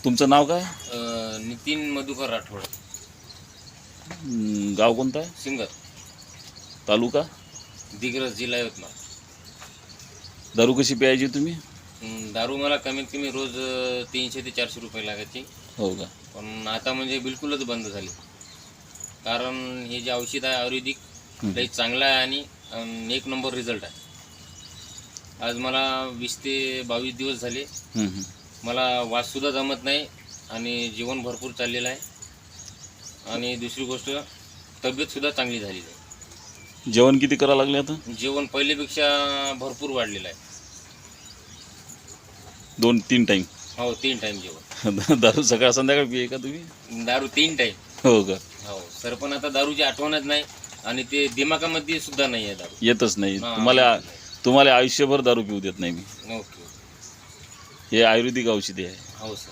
तुमचं नाव काय? नितीन मधुकर राठोड, गाव कोणतं आहे? सिंगर, तालुका? दिग्रस, जिल्हा यवतमाळ. दारू कशी प्यायची तुम्ही? दारू मला कमीत कमी रोज 300 ते 400 रुपये लागायची. हो का? पण आता म्हणजे बिलकुलच बंद झाली. कारण हे जे औषध आहे आयुर्वेदिक लई चांगलं आहे आणि 1 नंबर रिझल्ट आहे. आज मला 20 ते 22 दिवस झाले. मला वाससुद्धा जमत नाही आणि जेवण भरपूर चाललेलं आहे. आणि दुसरी गोष्ट, तब्येतसुद्धा चांगली झालेली आहे. जेवण किती करावं लागले आता? जेवण पहिलेपेक्षा भरपूर वाढलेलं आहे. 2-3 टाईम? हो, 3 टाईम जेवण. दारू सकाळ संध्याकाळ पिये का तुम्ही? दारू 3 टाईम. हो का? हो सर, पण आता दारूची आठवणच नाही आणि ते दिमागामध्ये सुद्धा नाही आहे दारू. येतच नाही हां, तुम्हाला आयुष्यभर दारू पिऊ देत नाही मी. ओके. हे आयुर्वेदिक औषधी आहे. हो सर.